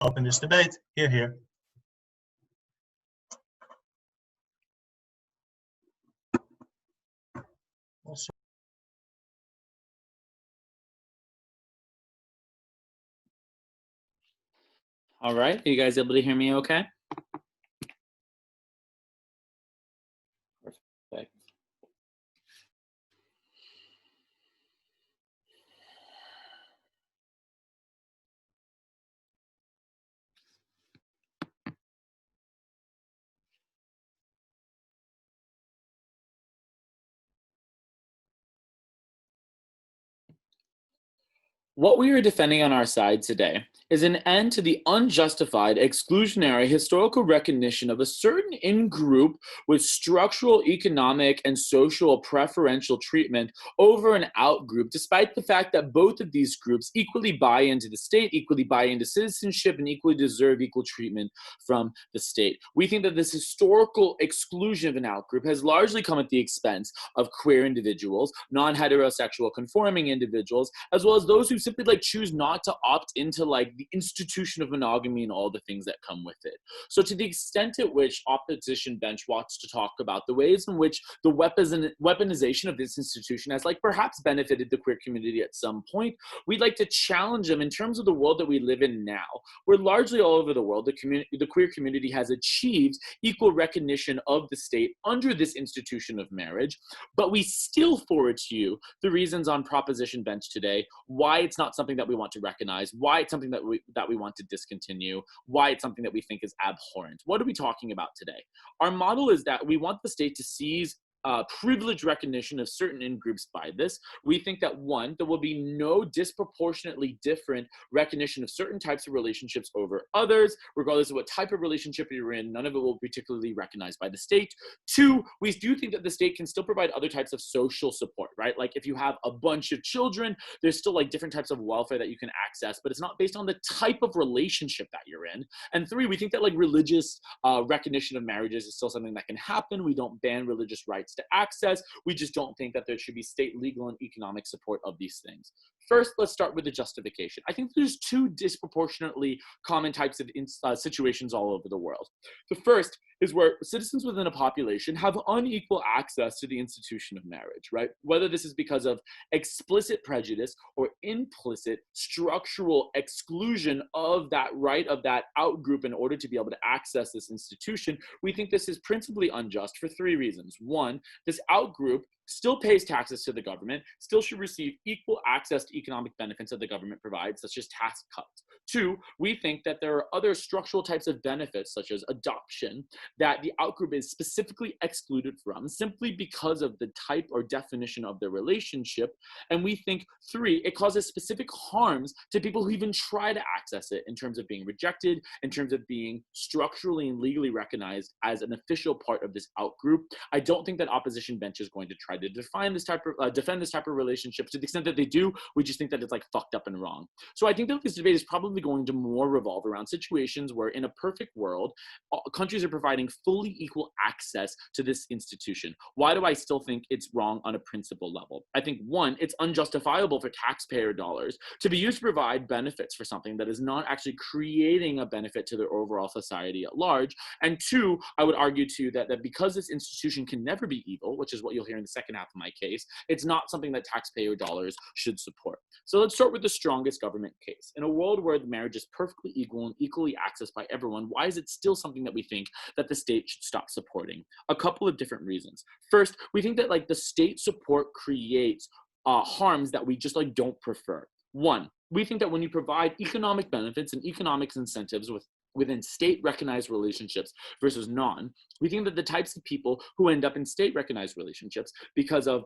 open this debate. Here. Also. All right, are you guys able to hear me okay? Perfect. What we are defending on our side today is an end to the unjustified, exclusionary historical recognition of a certain in-group with structural, economic, and social preferential treatment over an out-group, despite the fact that both of these groups equally buy into the state, equally buy into citizenship, and equally deserve equal treatment from the state. We think that this historical exclusion of an out-group has largely come at the expense of queer individuals, non-heterosexual conforming individuals, as well as those who simply choose not to opt into the institution of monogamy and all the things that come with it. So to the extent at which opposition bench wants to talk about the ways in which the weaponization of this institution has perhaps benefited the queer community at some point, we'd like to challenge them in terms of the world that we live in now, where largely all over the world, the queer community has achieved equal recognition of the state under this institution of marriage, but we still forward to you the reasons on proposition bench today why it's not something that we want to recognize, why it's something that we want to discontinue, why it's something that we think is abhorrent. What are we talking about today? Our model is that we want the state to seize privileged recognition of certain in-groups by this. We think that, one, there will be no disproportionately different recognition of certain types of relationships over others, regardless of what type of relationship you're in. None of it will be particularly recognized by the state. Two, we do think that the state can still provide other types of social support, right? If you have a bunch of children, there's still different types of welfare that you can access, but it's not based on the type of relationship that you're in. And three, we think that religious recognition of marriages is still something that can happen. We don't ban religious rights to access. We just don't think that there should be state legal and economic support of these things. First, let's start with the justification. I think there's two disproportionately common types of situations all over the world. The first is where citizens within a population have unequal access to the institution of marriage, right? Whether this is because of explicit prejudice or implicit structural exclusion of that right of that out-group in order to be able to access this institution, we think this is principally unjust for three reasons. One, this out-group still pays taxes to the government, still should receive equal access to economic benefits that the government provides, such as tax cuts. Two, we think that there are other structural types of benefits, such as adoption, that the outgroup is specifically excluded from simply because of the type or definition of their relationship. And we think, three, it causes specific harms to people who even try to access it in terms of being rejected, in terms of being structurally and legally recognized as an official part of this outgroup. I don't think that opposition bench is going to try to defend this type of relationship. To the extent that they do, we just think that it's fucked up and wrong. So I think that this debate is probably going to more revolve around situations where, in a perfect world, countries are providing fully equal access to this institution. Why do I still think it's wrong on a principle level? I think, one, it's unjustifiable for taxpayer dollars to be used to provide benefits for something that is not actually creating a benefit to their overall society at large. And two, I would argue too that because this institution can never be evil, which is what you'll hear in the second half of my case, it's not something that taxpayer dollars should support. So let's start with the strongest government case. In a world where the marriage is perfectly equal and equally accessed by everyone, why is it still something that we think that the state should stop supporting? A couple of different reasons. First, we think that the state support creates harms that we just don't prefer. One, we think that when you provide economic benefits and economic incentives within state-recognized relationships versus non, we think that the types of people who end up in state-recognized relationships because of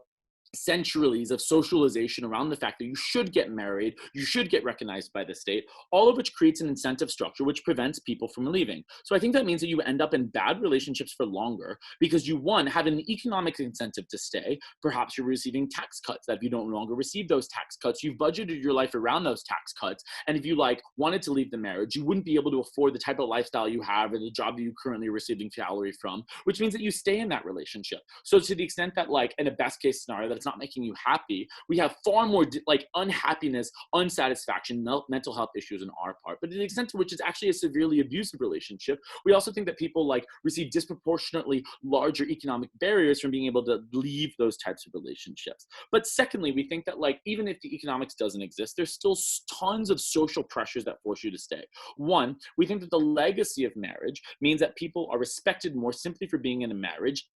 centuries of socialization around the fact that you should get married, you should get recognized by the state, all of which creates an incentive structure which prevents people from leaving. So I think that means that you end up in bad relationships for longer because you, one, have an economic incentive to stay. Perhaps you're receiving tax cuts that if you don't longer receive those tax cuts, you've budgeted your life around those tax cuts. And if you wanted to leave the marriage, you wouldn't be able to afford the type of lifestyle you have or the job that you currently receiving salary from, which means that you stay in that relationship. So to the extent that in a best case scenario, that that's not making you happy, we have far more like unhappiness, unsatisfaction, mental health issues on our part. But to the extent to which it's actually a severely abusive relationship, we also think that people like receive disproportionately larger economic barriers from being able to leave those types of relationships. But secondly, we think that like even if the economics doesn't exist, there's still tons of social pressures that force you to stay. One, we think that the legacy of marriage means that people are respected more simply for being in a marriage,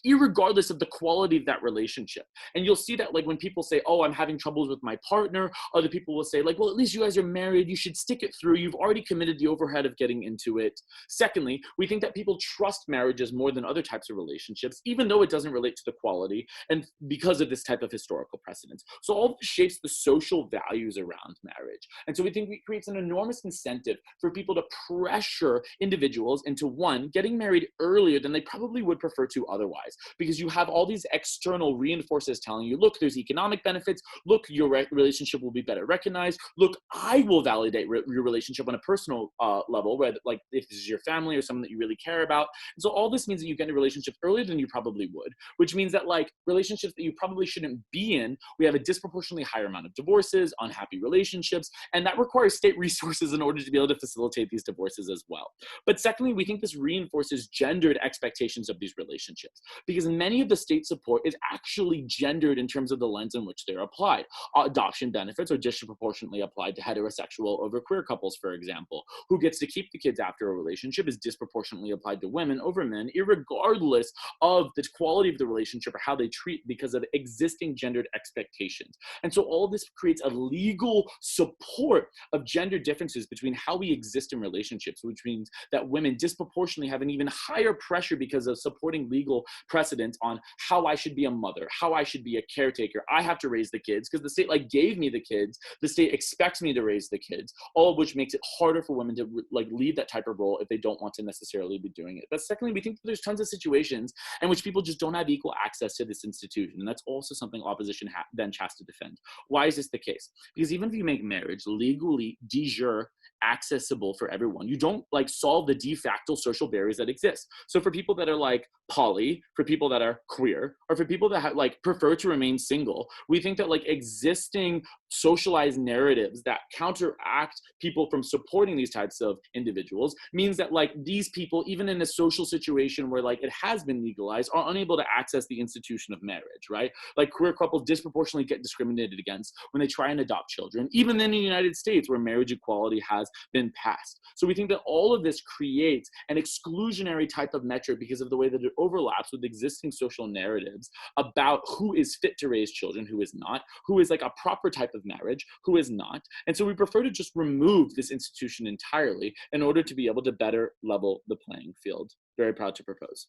irregardless of the quality of that relationship. And you'll see that like when people say, oh, I'm having troubles with my partner, other people will say like, well, at least you guys are married, you should stick it through, you've already committed the overhead of getting into it. Secondly, we think that people trust marriages more than other types of relationships, even though it doesn't relate to the quality, and because of this type of historical precedence. So all of this shapes the social values around marriage. And so we think it creates an enormous incentive for people to pressure individuals into, one, getting married earlier than they probably would prefer to otherwise, because you have all these external reinforcers telling you, look, there's economic benefits, look, your relationship will be better recognized, look, I will validate your relationship on a personal level, where like if this is your family or someone that you really care about. And so all this means that you get into relationships earlier than you probably would, which means that like relationships that you probably shouldn't be in, we have a disproportionately higher amount of divorces, unhappy relationships, and that requires state resources in order to be able to facilitate these divorces as well. But secondly, we think this reinforces gendered expectations of these relationships, because many of the state support is actually gendered in terms of the lens in which they're applied. Adoption benefits are disproportionately applied to heterosexual over queer couples, for example. Who gets to keep the kids after a relationship is disproportionately applied to women over men, irregardless of the quality of the relationship or how they treat, because of existing gendered expectations. And so all of this creates a legal support of gender differences between how we exist in relationships, which means that women disproportionately have an even higher pressure because of supporting legal precedents on how I should be a mother, how I should be a caretaker. I have to raise the kids because the state like gave me the kids. The state expects me to raise the kids, all of which makes it harder for women to like lead that type of role if they don't want to necessarily be doing it. But secondly, we think that there's tons of situations in which people just don't have equal access to this institution. And that's also something opposition bench has to defend. Why is this the case? Because even if you make marriage legally de jure accessible for everyone, you don't like solve the de facto social barriers that exist. So for people that are like poly, for people that are queer, or for people that like prefer to remain single, we think that like existing socialized narratives that counteract people from supporting these types of individuals means that like these people, even in a social situation where like it has been legalized, are unable to access the institution of marriage, right? Like queer couples disproportionately get discriminated against when they try and adopt children, even in the United States where marriage equality has been passed. So we think that all of this creates an exclusionary type of metric because of the way that it overlaps with existing social narratives about who is fit to raise children, who is not, who is like a proper type of marriage, who is not. And so we prefer to just remove this institution entirely in order to be able to better level the playing field. Very proud to propose.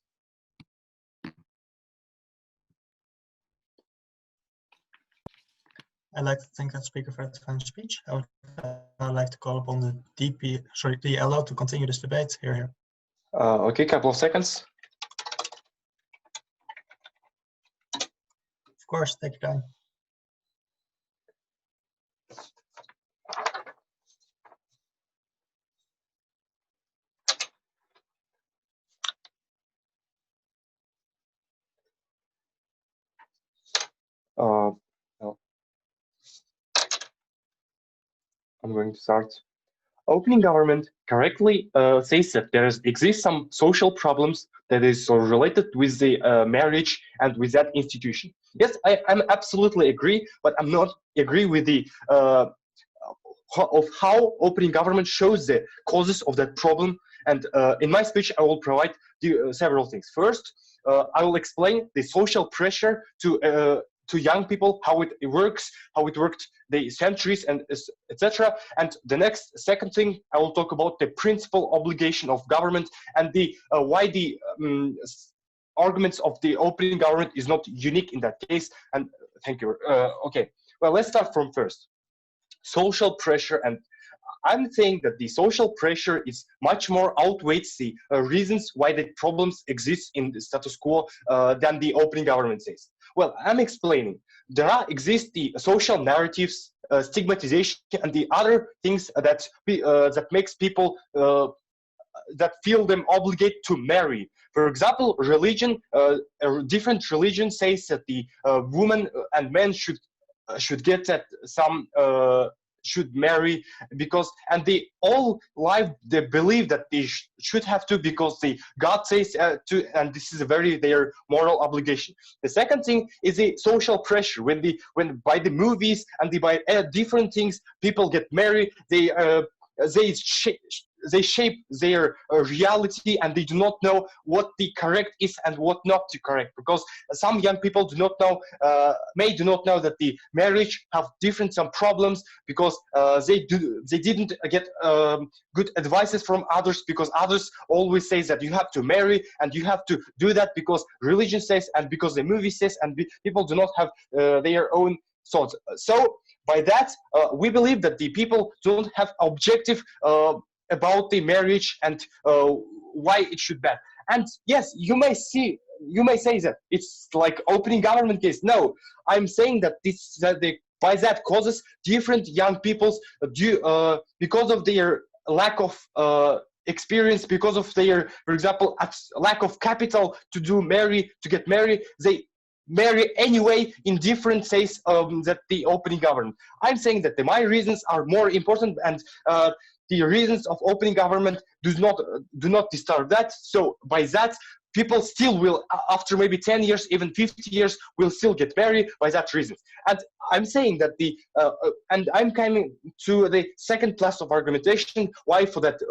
I'd like to thank that speaker for that kind speech. I would like to call upon the the LO to continue this debate. Here. Okay, couple of seconds. Of course, take your time. Well, I'm going to start. Opening government correctly says that there exists some social problems that is related with the marriage and with that institution. Yes, I'm absolutely agree, but I'm not agree with the of how opening government shows the causes of that problem. And in my speech, I will provide several things. First, I will explain the social pressure to young people, how it works, how it worked the centuries, and etc. And the second thing, I will talk about the principal obligation of government and the why the arguments of the opening government is not unique in that case. And thank you. Okay, well, let's start from first. Social pressure, and I'm saying that the social pressure is much more outweighs the reasons why the problems exist in the status quo than the opening government says. Well, I'm explaining. There exist the social narratives, stigmatization, and the other things that makes people that feel them obligated to marry. For example, religion, a different religion says that the woman and men should get that some should marry because, and they all life they believe that they should have to because the God says to, and this is a very their moral obligation. The second thing is the social pressure. When by the movies and by different things people get married, they shape their reality, and they do not know what the correct is and what not to correct, because some young people do not know, may do not know that the marriage have different some problems because they didn't get good advices from others, because others always say that you have to marry and you have to do that because religion says and because the movie says, and people do not have their own thoughts. So by that, we believe that the people don't have objective about the marriage and why it should be. And yes, you may say that it's like opening government case. No, I'm saying that by that causes different young people's because of their lack of experience, because of their, for example, lack of capital to get married, they marry anyway in different says that the opening government. I'm saying that my reasons are more important, and the reasons of opening government do not disturb that. So by that, people still will, after maybe 10 years, even 50 years, will still get married by that reason. And I'm saying that and I'm coming to the second class of argumentation, why for that,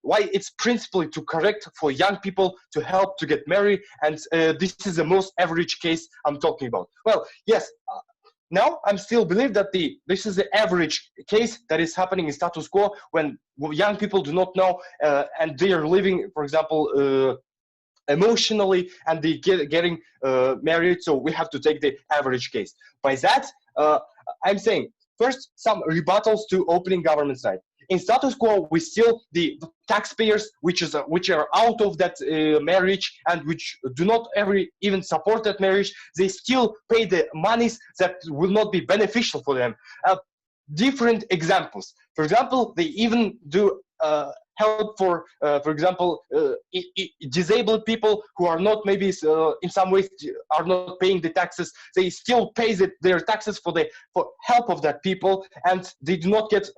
why it's principally to correct for young people to help to get married, and this is the most average case I'm talking about. Well, yes, now I'm still believe that this is the average case that is happening in status quo when young people do not know and they are living, for example, emotionally, and they getting married. So we have to take the average case. By that, I'm saying first some rebuttals to opening government side. In status quo, we still the taxpayers which are out of that marriage and which do not even support that marriage, they still pay the monies that will not be beneficial for them. Different examples. For example, they even do help for example, disabled people who are not maybe in some ways are not paying the taxes. They still pay their taxes for help of that people, and they do not get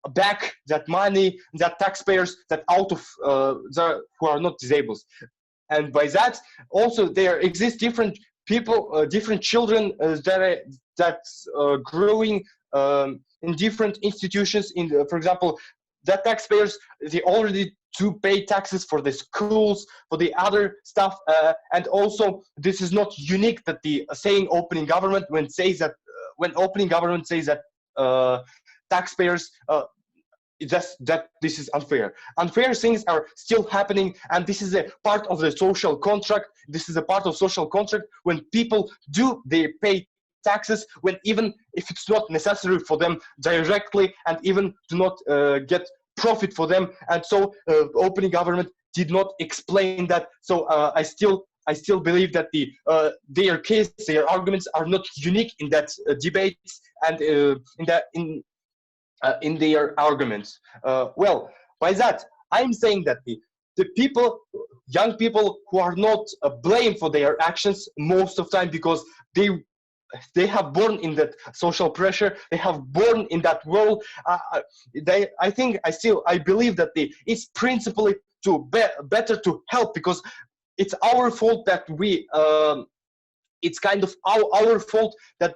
back that money, that taxpayers that out of who are not disabled. And by that also there exist different people, different children that's growing in different institutions. For example, that taxpayers, they already to pay taxes for the schools, for the other stuff, and also this is not unique that the saying opening government when opening government says that taxpayers that this is unfair. Unfair things are still happening, and this is a part of the social contract. This is a part of social contract when people they pay taxes when even if it's not necessary for them directly, and even do not get profit for them. And so opening government did not explain that. So I still believe that their case, their arguments are not unique in that debates and in their arguments. Well, by that, I'm saying that the people, young people who are not blamed for their actions most of the time because they have born in that social pressure, they have born in that world. I believe that it's principally better to help, because it's our fault that it's kind of our fault that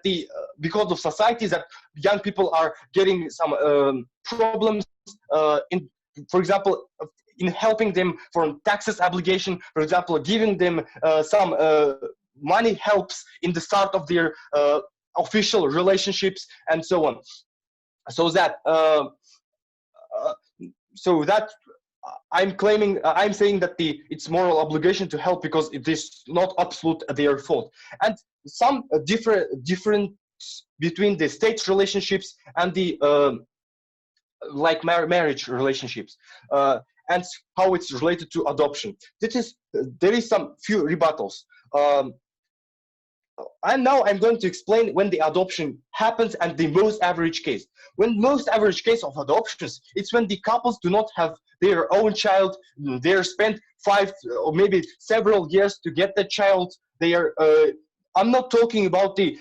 because of society that young people are getting some problems for example, in helping them for taxes obligation, for example, giving them some money helps in the start of their official relationships and so on. So that I'm saying that it's moral obligation to help because it is not absolute their fault. And some different between the state relationships and the like marriage relationships and how it's related to adoption. There is some few rebuttals. And now I'm going to explain when the adoption happens and the most average case. When most average case of adoptions, it's when the couples do not have their own child. They're spent 5 or maybe several years to get the child. They are I'm not talking about the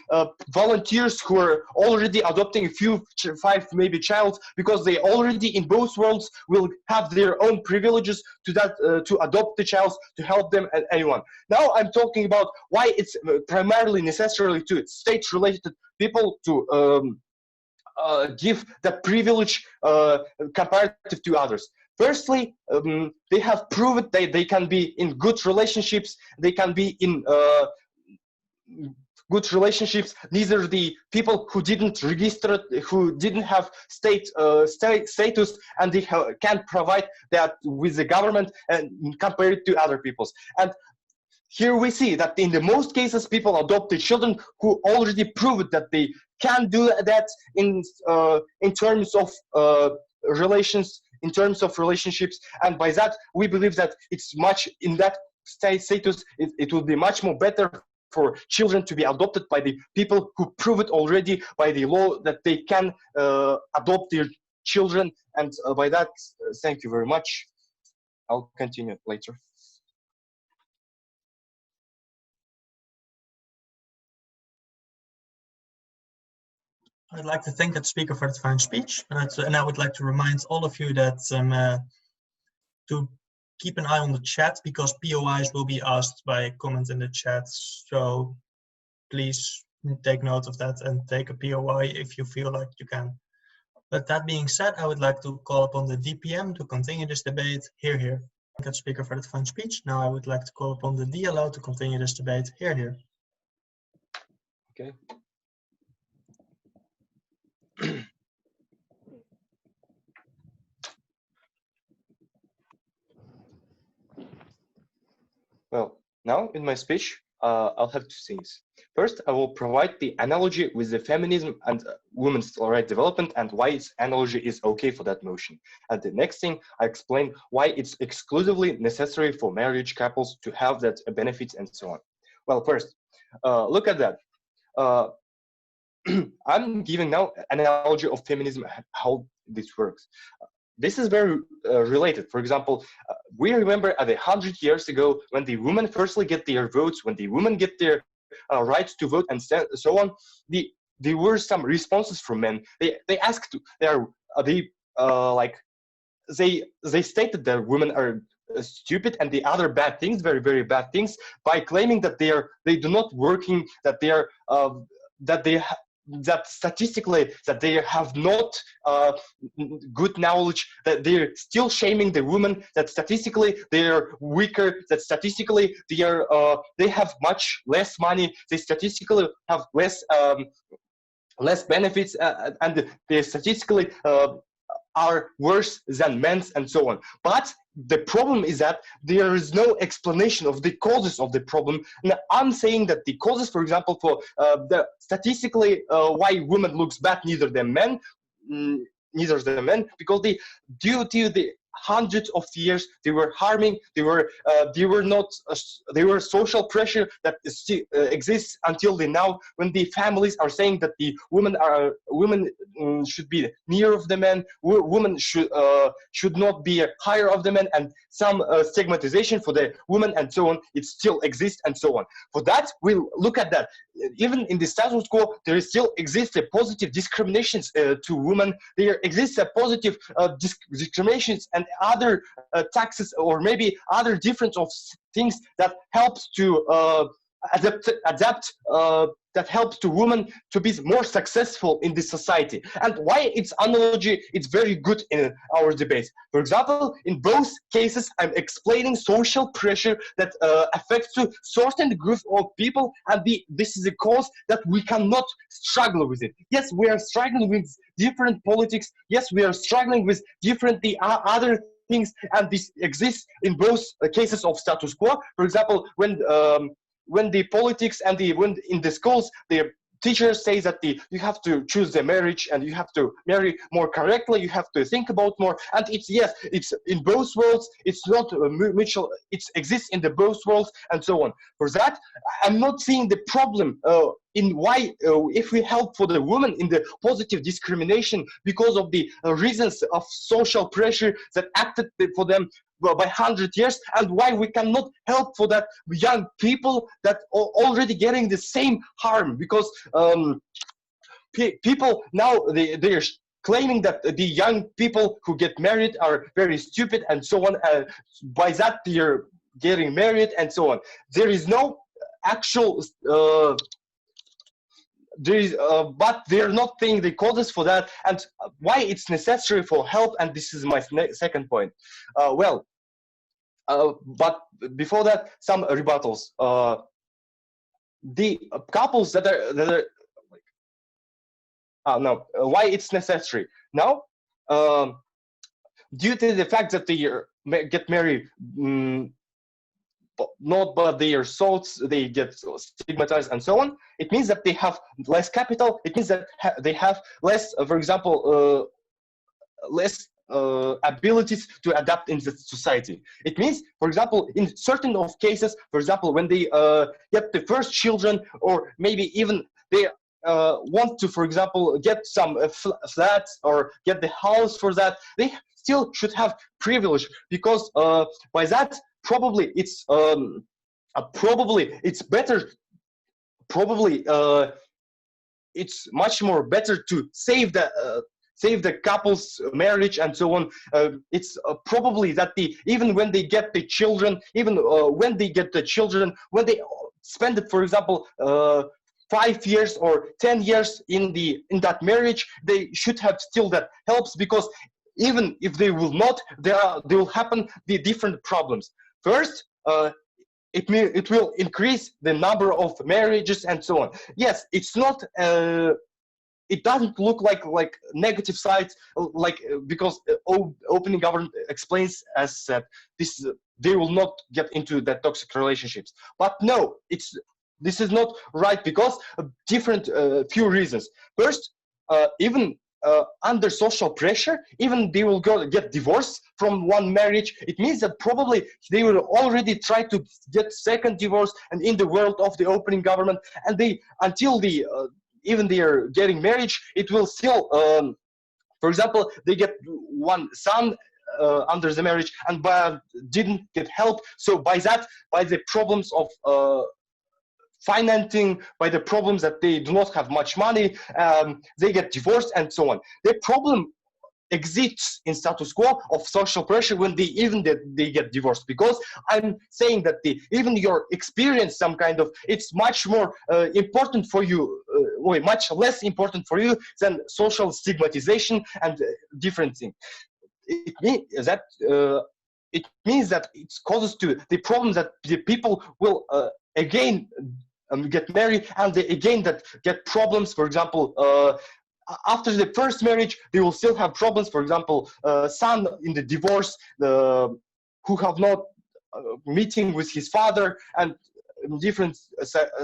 volunteers who are already adopting a few, 5 maybe child, because they already in both worlds will have their own privileges to that to adopt the child, to help them and anyone. Now I'm talking about why it's primarily necessary to state-related people to give the privilege comparative to others. Firstly, they have proven that they can be in good relationships. They can be in good relationships. Neither the people who didn't register, who didn't have state status, and they can provide that with the government and compared to other people's. And here we see that in the most cases, people adopt the children who already proved that they can do that in terms of relations, in terms of relationships. And by that, we believe that it's much in that status, it will be much more better for children to be adopted by the people who prove it already by the law that they can adopt their children. And by that, thank you very much. I'll continue later. I'd like to thank that speaker for the fine speech, and I would like to remind all of you that to keep an eye on the chat, because POIs will be asked by comment in the chat. So please take note of that and take a POI if you feel like you can. But that being said, I would like to call upon the DPM to continue this debate. Hear, hear. Thank that speaker for the fine speech. Now I would like to call upon the DLO to continue this debate. Hear, hear. Okay. Well, now in my speech, I'll have 2 things. First, I will provide the analogy with the feminism and women's right development and why its analogy is okay for that motion. And the next thing, I explain why it's exclusively necessary for marriage couples to have that benefits and so on. Well, first, look at that. I'm giving now an analogy of feminism, how this works. This is very related. For example, we remember at 100 years ago when the women firstly get their votes, when the women get their rights to vote and so on, there were some responses from men. They asked, they stated that women are stupid and the other bad things, very, very bad things, by claiming that they do not working, that they are that statistically that they have not good knowledge, that they're still shaming the women, that statistically they're weaker, that statistically they have much less money, they statistically have less benefits, and they statistically are worse than men's and so on. But the problem is that there is no explanation of the causes of the problem. And I'm saying that the causes, for example, for the statistically why women looks bad neither than men, because due to the hundreds of years they were harming, they were social pressure that exists until now, when the families are saying that the women should be near of the men, women should not be higher of the men, and some stigmatization for the women and so on. It still exists and so on. For that, we'll look at that. Even in the status quo, there still exists a positive discriminations to women. There exists a positive discriminations and other taxes or maybe other different of things that helps to adapt that helps to women to be more successful in this society. And why its analogy, it's very good in our debate. For example, in both cases, I'm explaining social pressure that affects to certain group of people, and this is a cause that we cannot struggle with it. Yes, we are struggling with different politics. Yes, we are struggling with different other things, and this exists in both cases of status quo. For example, when the politics and when in the schools, teachers say that you have to choose the marriage and you have to marry more correctly, you have to think about more, and it's, yes, it's in both worlds, it's not mutual, it exists in the both worlds and so on. For that, I'm not seeing the problem in why if we help for the women in the positive discrimination because of the reasons of social pressure that acted for them by 100 years, and why we cannot help for that young people that are already getting the same harm, because people now they're claiming that the young people who get married are very stupid and so on. By that they're getting married and so on. There is no actual but they're not paying the quotas for that, and why it's necessary for help. And this is my second point. But before that, some rebuttals. The couples that are why it's necessary now, due to the fact that they get married, not but they are sold, they get stigmatized and so on. It means that they have less capital. It means that they have less, for example, less abilities to adapt in the society. It means, for example, in certain of cases, for example, when they get the first children, or maybe even they want to, for example, get some flats or get the house for that, they still should have privilege, because by that probably it's better. Probably it's much more better to save the couple's marriage and so on. It's probably that even when they get the children, when they spend it, for example, 5 years or 10 years in that marriage, they should have still that helps, because even if they will not, there will happen the different problems. First, it will increase the number of marriages and so on. Yes, it's not. It doesn't look like negative sides, because opening government explains as this, they will not get into that toxic relationships. But no, this is not right, because of different few reasons. First, even under social pressure, even they will get divorced from one marriage. It means that probably they will already try to get second divorce, and in the world of the opening government, and until even they are getting marriage, it will still, for example, they get one son under the marriage and didn't get help. So by the problems of financing, by the problems that they do not have much money, they get divorced and so on. The problem exists in status quo of social pressure when they get divorced, because I'm saying that even your experience, some kind of, it's much more important for you, much less important for you than social stigmatization and different things. It means that it causes to the problem that the people will again get married, and they again that get problems. For example, after the first marriage, they will still have problems. For example, son in the divorce, who have not meeting with his father, and different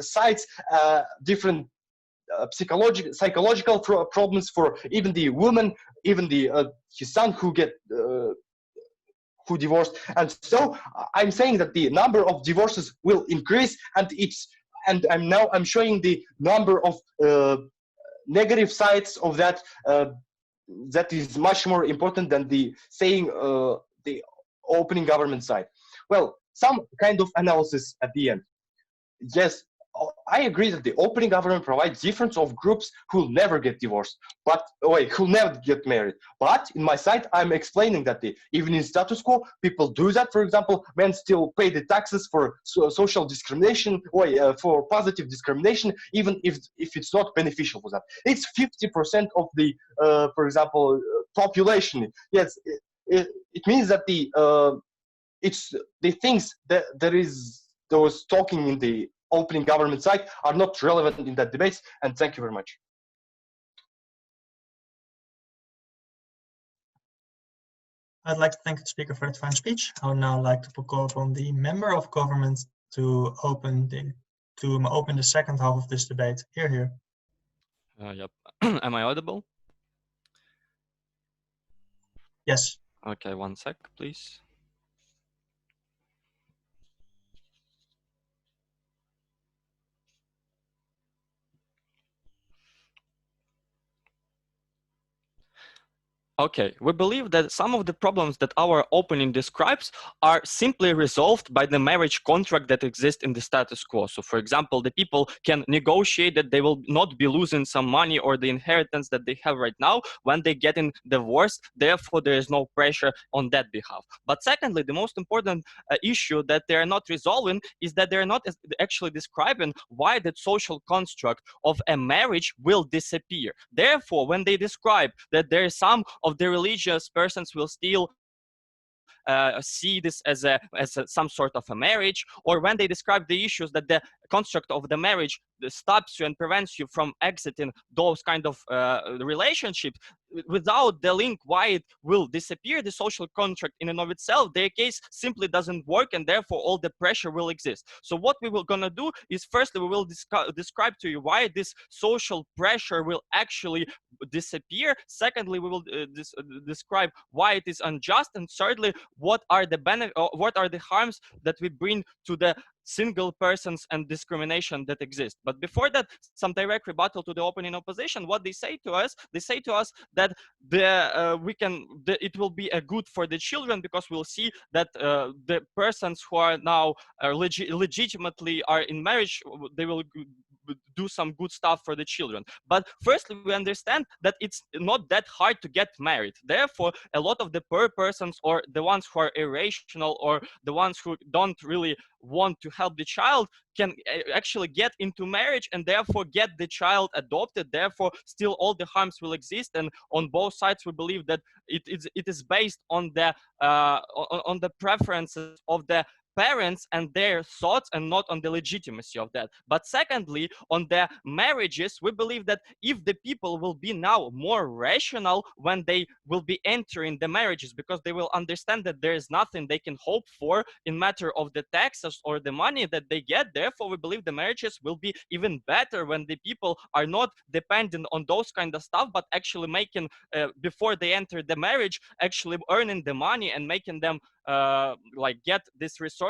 sides, different psychological problems for even the woman, even his son who get who divorced. And so I'm saying that the number of divorces will increase, and I'm showing the number of negative sides of that. That is much more important than the saying the opening government side. Well, some kind of analysis at the end. Yes, I agree that the opening government provides difference of groups who'll never get divorced, who'll never get married. But in my side, I'm explaining that even in status quo, people do that. For example, men still pay the taxes for social discrimination, for positive discrimination, even if it's not beneficial for that. It's 50% of the, for example, population. Yes, it means that it's the things that those talking in the opening government side are not relevant in that debate. And thank you very much. I'd like to thank the speaker for that fine speech. I would now like to call upon the member of government to open the second half of this debate. Here. Yep. Am I audible? Yes. Okay, one sec, please. Okay, we believe that some of the problems that our opening describes are simply resolved by the marriage contract that exists in the status quo. So for example, the people can negotiate that they will not be losing some money or the inheritance that they have right now when they get in divorce. Therefore, there is no pressure on that behalf. But secondly, the most important issue that they are not resolving is that they're not actually describing why that social construct of a marriage will disappear. Therefore, when they describe that there is some of the religious persons will still see this as some sort of a marriage, or when they describe the issues that the construct of the marriage stops you and prevents you from exiting those kind of relationships, without the link why it will disappear, the social contract in and of itself, their case simply doesn't work, and therefore all the pressure will exist. So what we will gonna do is, firstly, we will describe to you why this social pressure will actually disappear. Secondly, we will describe why it is unjust, and thirdly, what are the harms that we bring to the single persons and discrimination that exist. But before that, some direct rebuttal to the opening opposition. What they say to us that it will be a good for the children, because we'll see that the persons who are now legitimately are in marriage, they will do some good stuff for the children. But firstly, we understand that it's not that hard to get married. Therefore, a lot of the poor persons, or the ones who are irrational, or the ones who don't really want to help the child, can actually get into marriage and therefore get the child adopted. Therefore, still all the harms will exist, and on both sides we believe that it is based on the preferences of the parents and their thoughts, and not on the legitimacy of that. But secondly, on the marriages, we believe that if the people will be now more rational when they will be entering the marriages, because they will understand that there is nothing they can hope for in matter of the taxes or the money that they get. Therefore, we believe the marriages will be even better when the people are not dependent on those kind of stuff, but actually making, before they enter the marriage, actually earning the money and making them like get these resources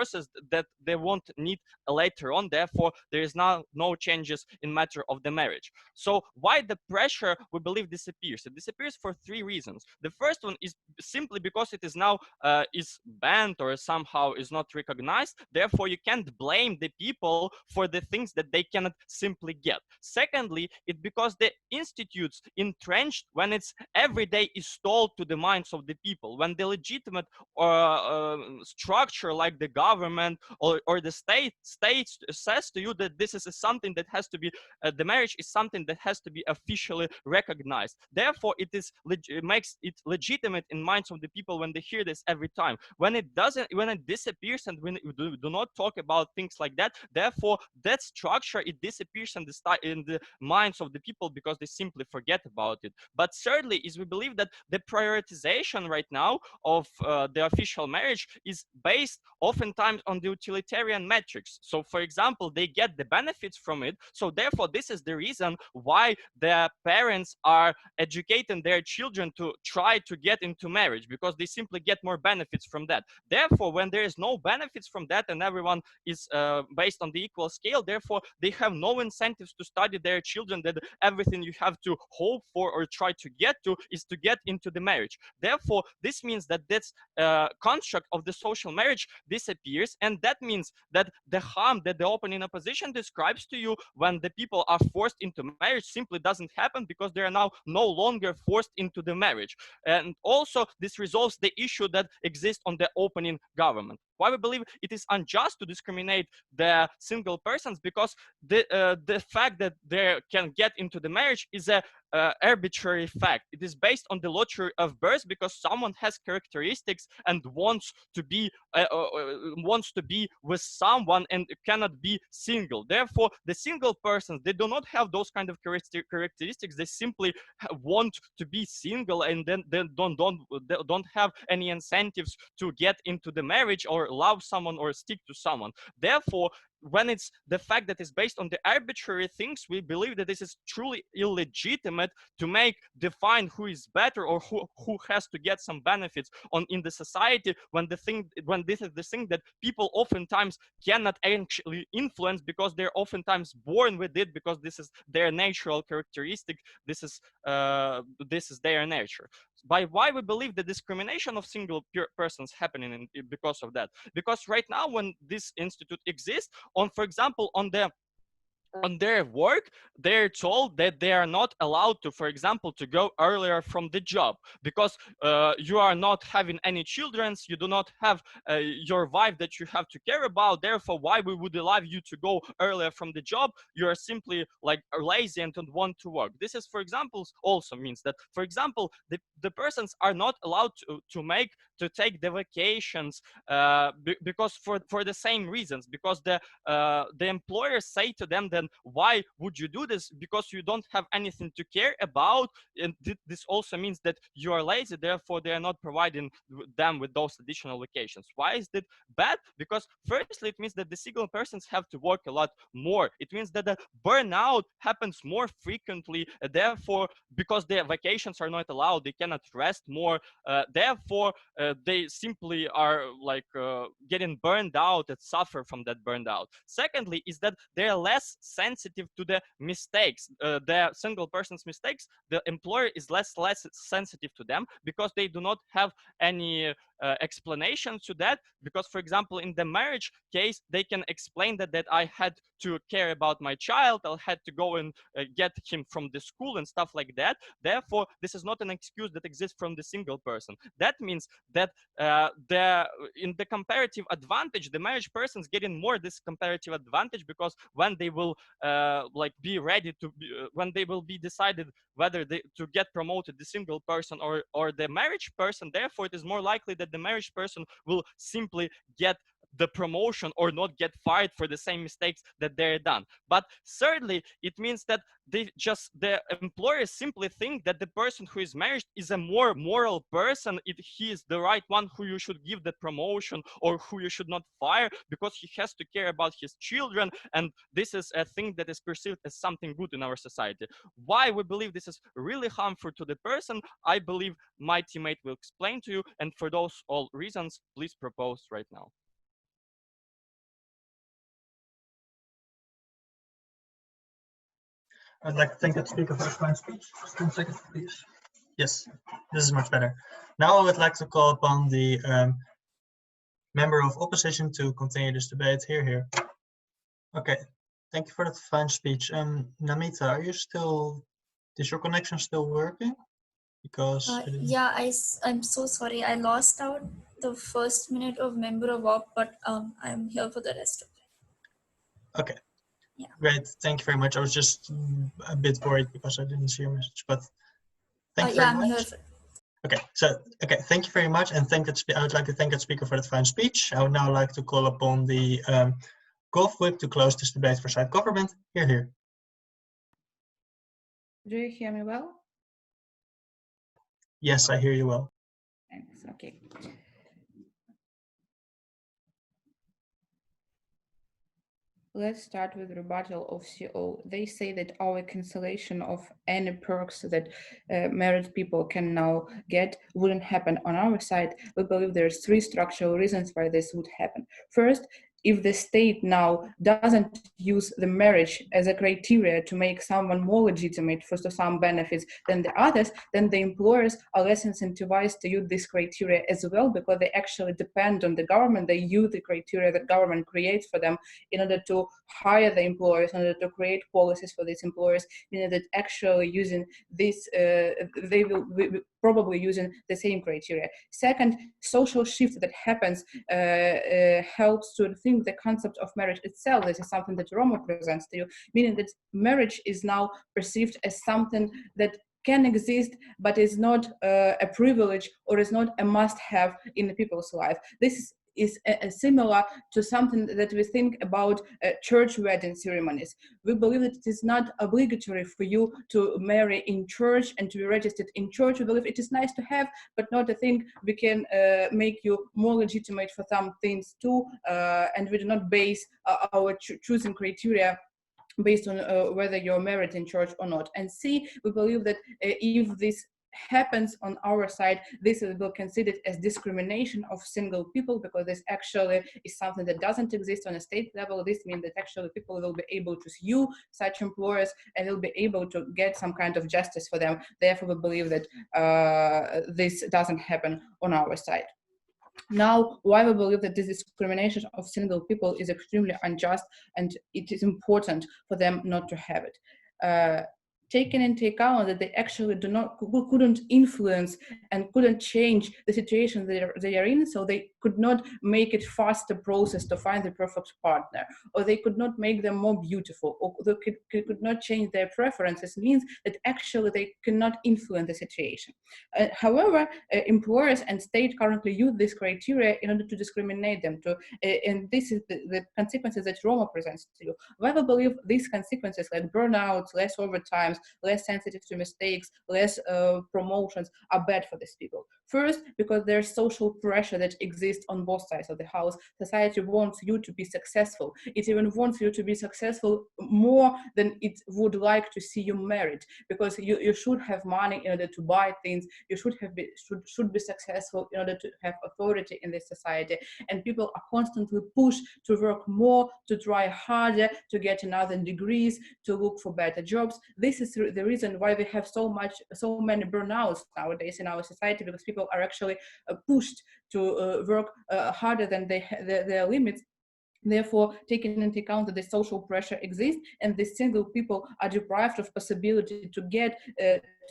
that they won't need later on. Therefore, there is now no changes in matter of the marriage. So why the pressure, we believe, disappears? It disappears for three reasons. The first one is simply because it is now is banned or somehow is not recognized. Therefore, you can't blame the people for the things that they cannot simply get. Secondly, it's because the institutes entrenched when it's every day installed to the minds of the people, when the legitimate structure like the government or the state says to you that this is something that has to be the marriage is something that has to be officially recognized. Therefore, it makes it legitimate in minds of the people when they hear this every time. When it disappears, and when we do not talk about things like that, therefore that structure, it disappears in the minds of the people because they simply forget about it. But thirdly is we believe that the prioritization right now of the official marriage is based oftentimes on the utilitarian metrics. So for example, they get the benefits from it, so therefore this is the reason why the parents are educating their children to try to get into marriage, because they simply get more benefits from that. Therefore, when there is no benefits from that and everyone is based on the equal scale, therefore they have no incentives to study their children, that everything you have to hope for or try to get to is to get into the marriage. Therefore, this means that this construct of the social marriage disappears, and that means that the harm that the opening opposition describes to you when the people are forced into marriage simply doesn't happen, because they are now no longer forced into the marriage. And also this resolves the issue that exists on the opening government. Why we believe it is unjust to discriminate the single persons, because the fact that they can get into the marriage is a arbitrary fact. It is based on the lottery of birth, because someone has characteristics and wants to be with someone and cannot be single. Therefore, the single persons, they do not have those kind of characteristics. They simply want to be single, and then they don't have any incentives to get into the marriage or love someone or stick to someone. Therefore, when it's the fact that it's based on the arbitrary things, we believe that this is truly illegitimate to define who is better or who has to get some benefits in the society, when this is the thing that people oftentimes cannot actually influence, because they're oftentimes born with it, because this is their natural characteristic, this is their nature. By why we believe the discrimination of single persons happening because of that? Because right now, when this institute exists, for example, on their work, they're told that they are not allowed to, for example, to go earlier from the job, because you are not having any children, you do not have your wife that you have to care about, therefore why we would allow you to go earlier from the job? You are simply like lazy and don't want to work. This is, for example, also means that, for example, the persons are not allowed to take the vacations because for the same reasons, because the employers say to them, then why would you do this? Because you don't have anything to care about, and this also means that you are lazy, therefore they are not providing them with those additional vacations. Why is that bad? Because firstly, it means that the single persons have to work a lot more. It means that the burnout happens more frequently, therefore, because their vacations are not allowed, they cannot rest more, therefore they simply are like getting burned out and suffer from that burned out. Secondly, is that they're less sensitive to the mistakes, the single person's mistakes. The employer is less sensitive to them, because they do not have any explanation to that. Because, for example, in the marriage case, they can explain that I had to care about my child, I had to go and get him from the school and stuff like that. Therefore, this is not an excuse that exists from the single person. That means that in the comparative advantage, the marriage person's getting more this comparative advantage, because when they will like be ready to when they will be decided whether to get promoted, the single person or the marriage person, therefore it is more likely that the marriage person will simply get the promotion or not get fired for the same mistakes that they're done. But thirdly, it means that the employers simply think that the person who is married is a more moral person, he is the right one who you should give the promotion or who you should not fire, because he has to care about his children, and this is a thing that is perceived as something good in our society. Why we believe this is really harmful to the person, I believe my teammate will explain to you, and for those all reasons, please propose right now. I'd like to thank the speaker for his fine speech. Just 10 seconds, please. Yes, this is much better. Now I would like to call upon the member of opposition to continue this debate. Here. Okay, thank you for that fine speech. Namita, are you still? Is your connection still working? Because yeah, I'm so sorry. I lost out the first minute of member of op, but I'm here for the rest of it. Okay. Yeah. Great. Thank you very much. I was just a bit worried because I didn't see your message, but thank you very much. I'm here for it. Okay, thank you very much, and I would like to thank that speaker for that fine speech. I would now like to call upon the golf whip to close this debate for side government. Here. Do you hear me well? Yes, I hear you well. Thanks. Okay. Let's start with rebuttal of CO. They say that our cancellation of any perks that married people can now get wouldn't happen on our side. We believe there's 3 structural reasons why this would happen. First, if the state now doesn't use the marriage as a criteria to make someone more legitimate for some benefits than the others, then the employers are less incentivized to use this criteria as well, because they actually depend on the government. They use the criteria that government creates for them in order to hire the employers, in order to create policies for these employers, meaning that actually using this, they will be probably using the same criteria. Second, social shift that happens helps to think the concept of marriage itself. This is something that Roma presents to you, meaning that marriage is now perceived as something that can exist, but is not a privilege or is not a must-have in the people's life. This is similar to something that we think about church wedding ceremonies. We believe that it is not obligatory for you to marry in church and to be registered in church. We believe it is nice to have, but not a thing we can make you more legitimate for some things too, and we do not base our choosing criteria based on whether you're married in church or not. And C, we believe that if this happens on our side, this will be considered as discrimination of single people, because this actually is something that doesn't exist on a state level. This means that actually people will be able to sue such employers and will be able to get some kind of justice for them. Therefore, we believe that this doesn't happen on our side. Now, why we believe that this discrimination of single people is extremely unjust, and it is important for them not to have it. Taking into account that they actually couldn't influence and couldn't change the situation they are in, so they could not make it faster process to find the perfect partner, or they could not make them more beautiful, or they could not change their preferences, means that actually they cannot influence the situation. However, employers and state currently use this criteria in order to discriminate them, and this is the consequences that Roma presents to you. Why we believe these consequences, like burnouts, less overtimes, less sensitive to mistakes, less promotions, are bad for these people. First, because there's social pressure that exists on both sides of the house. Society wants you to be successful. It even wants you to be successful more than it would like to see you married, because you should have money in order to buy things. You should be successful in order to have authority in this society. And people are constantly pushed to work more, to try harder, to get another degrees, to look for better jobs. This is the reason why we have so many burnouts nowadays in our society, because people are actually pushed to work harder than their limits. Therefore, taking into account that the social pressure exists and the single people are deprived of possibility to get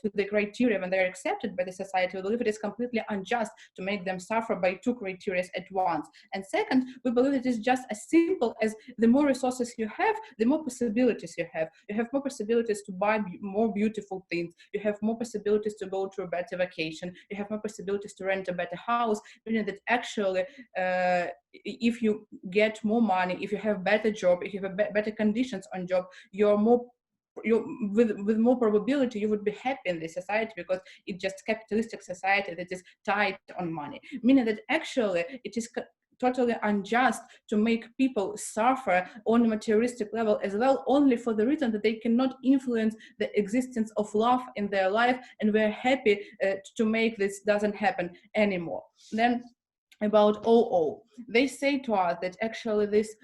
to the criteria when they're accepted by the society, we believe it is completely unjust to make them suffer by two criteria at once. And second, we believe it is just as simple as the more resources you have, the more possibilities you have. You have more possibilities to buy more beautiful things. You have more possibilities to go to a better vacation. You have more possibilities to rent a better house, meaning that actually if you get more money, if you have better job, if you have better conditions on job, with more probability you would be happy in this society, because it's just capitalistic society that is tied on money, meaning that actually it is totally unjust to make people suffer on a materialistic level as well, only for the reason that they cannot influence the existence of love in their life, and we're happy to make this doesn't happen anymore. Then about OO, they say to us that actually this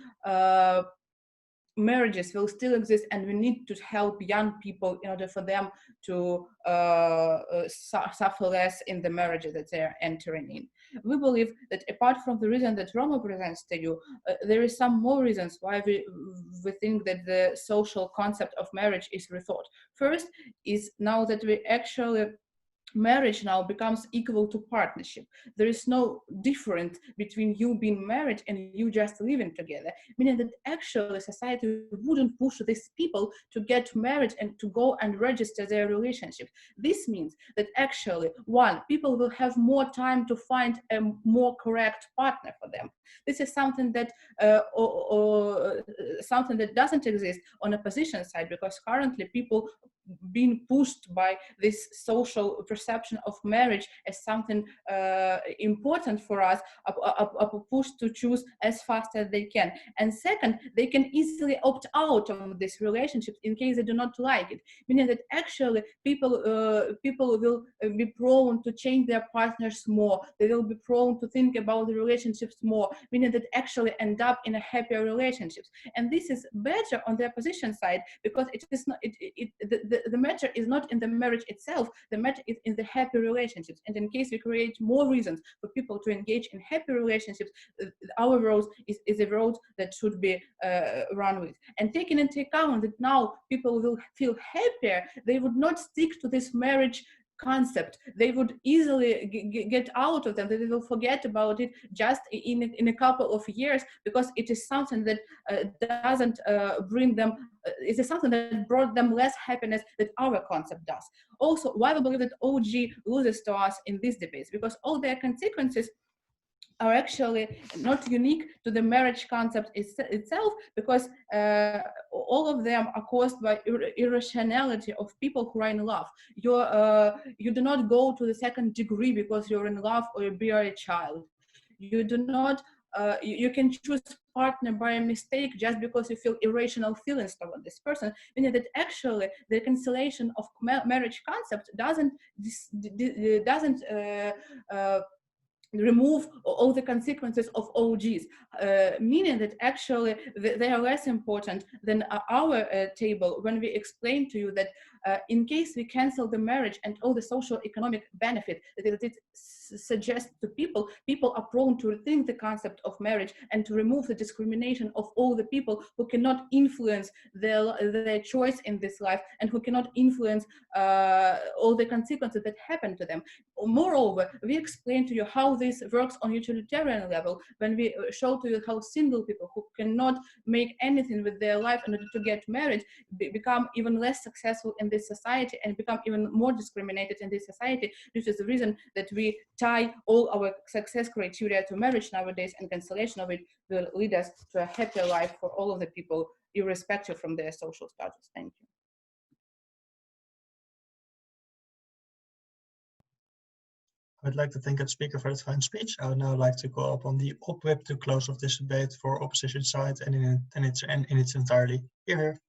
marriages will still exist, and we need to help young people in order for them to suffer less in the marriages that they're entering in. We believe that apart from the reason that Roma presents to you, there is some more reasons why we think that the social concept of marriage is rethought. First is now that we actually marriage now becomes equal to partnership. There is no difference between you being married and you just living together, meaning that actually society wouldn't push these people to get married and to go and register their relationship. This means that actually, one, people will have more time to find a more correct partner for them. This is something that something that doesn't exist on a position side, because currently people being pushed by this social perception of marriage as something important for us, are pushed to choose as fast as they can. And second, they can easily opt out of this relationship in case they do not like it, meaning that actually people will be prone to change their partners more. They will be prone to think about the relationships more, meaning that actually end up in a happier relationships. And this is better on the opposition side, because it is not the matter is not in the marriage itself, the matter is in the happy relationships. And in case we create more reasons for people to engage in happy relationships, our road is a road that should be run with. And taking into account that now people will feel happier, they would not stick to this marriage concept. They would easily get out of them. They will forget about it just in a couple of years, because it is something that doesn't bring them, it is something that brought them less happiness than our concept does. Also, why we believe that OG loses to us in these debates, because all their consequences are actually not unique to the marriage concept itself, because all of them are caused by irrationality of people who are in love. You do not go to the second degree because you're in love or you bear a child. You do not. You can choose partner by a mistake just because you feel irrational feelings toward this person, meaning that actually the reconciliation of marriage concept doesn't remove all the consequences of OGs, meaning that actually they are less important than our table when we explain to you that in case we cancel the marriage and all the social economic benefit that it suggests to people, people are prone to rethink the concept of marriage and to remove the discrimination of all the people who cannot influence their choice in this life and who cannot influence all the consequences that happen to them. Moreover, we explain to you how this works on utilitarian level when we show to you how single people who cannot make anything with their life in order to get married become even less successful in this society and become even more discriminated in this society, which is the reason that we tie all our success criteria to marriage nowadays, and cancellation of it will lead us to a happier life for all of the people, irrespective from their social status. Thank you. I'd like to thank the speaker for that fine speech. I would now like to call upon the op whip to close off this debate for opposition side and in its entirety. Here.